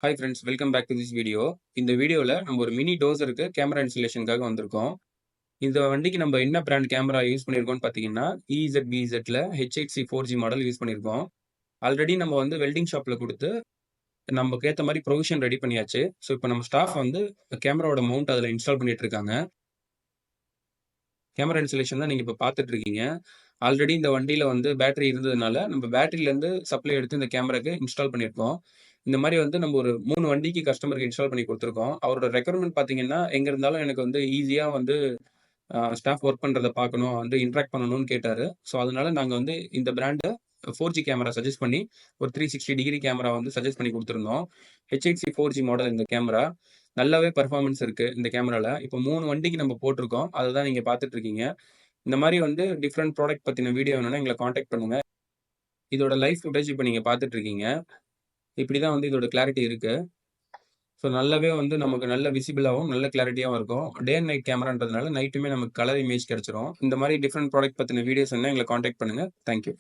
Hi friends, welcome back to this video. இந்த வீடியோல நம்ம ஒரு மினி டோசருக்கு கேமரா இன்ஸ்டலேஷனுக்காக வந்திருக்கோம். இந்த வண்டிக்கு நம்ம என்ன பிராண்ட் கேமரா யூஸ் பண்ணியிருக்கோம்னு பார்த்தீங்கன்னா, EZBZல H8C 4G மாடல் யூஸ் பண்ணியிருக்கோம். ஆல்ரெடி நம்ம வந்து வெல்டிங் ஷாப்ல குடுத்து, நமக்கு ஏத்த மாரி ப்ரொவிஷன் ரெடி பண்ணியாச்சு. ஸோ, இப்போ நம்ம ஸ்டாஃப் வந்து கேமராவோட மவுண்ட் அதில இன்ஸ்டால் பண்ணிட்டு இருக்காங்க. கேமரா இன்ஸ்டலேஷன் தான் நீங்க இப்போ பார்த்துட்டு இருக்கீங்க. ஆல்ரெடி இந்த வண்டியில வந்து பேட்டரி இருந்ததுனால, நம்ம பேட்டரியிலேருந்து சப்ளை எடுத்து இந்த கேமராக்கு இன்ஸ்டால் பண்ணியிருக்கோம். இந்த மாரி வந்து நம்ம ஒரு 3 வண்டிக்கு கஸ்டமருக்கு இன்ஸ்டால் பண்ணி குடுத்துருக்கோம். அவரோட ரெக்யர்மென்ட் பார்த்தீங்கன்னா, எங்க இருந்தாலும் எனக்கு வந்து ஈஸியா வந்து ஸ்டாஃப் ஒர்க் பண்றத பார்க்கணும், வந்து இன்டராக்ட் பண்ணணும்னு கேட்டாரு. ஸோ, அதனால நாங்க வந்து இந்த பிராண்ட 4G கேமரா சஜெஸ்ட் பண்ணி, ஒரு 360 டிகிரி கேமரா வந்து சஜெஸ்ட் பண்ணி குடுத்துருந்தோம். H8C 4G மாடல் இந்த கேமரா. நல்லாவே பெர்ஃபார்மன்ஸ் இருக்கு இந்த கேமரால. இப்போ 3 வண்டிக்கு நம்ம போட்டுருக்கோம். அத தான் நீங்க பார்த்துட்டு இருக்கீங்க. இந்த மாரி வந்து டிஃபரண்ட் ப்ராடக்ட் பத்தின வீடியோ வேணும்னா எங்கள கான்டாக்ட் பண்ணுங்க. இதோட லைவ் ஃபுட்டேஜ் இப்ப நீங்க பார்த்துட்டு இருக்கீங்க. இப்படி தான் வந்து இதோட கிளாரிட்டி இருக்கு. ஸோ நல்லாவே வந்து நமக்கு நல்ல விசிபிளாவும், நல்ல கிளாரிட்டியாவும் இருக்கும். டே அண்ட் நைட் கேமரான்றதுனால நைட்டுமே நமக்கு கலர் இமேஜ் கிடைச்சிரும். இந்த மாரி டிஃபரண்ட் ப்ராடக்ட் பத்தின வீடியோஸ் வேணும்னா எங்கள கான்டாக்ட் பண்ணுங்க. Thank you.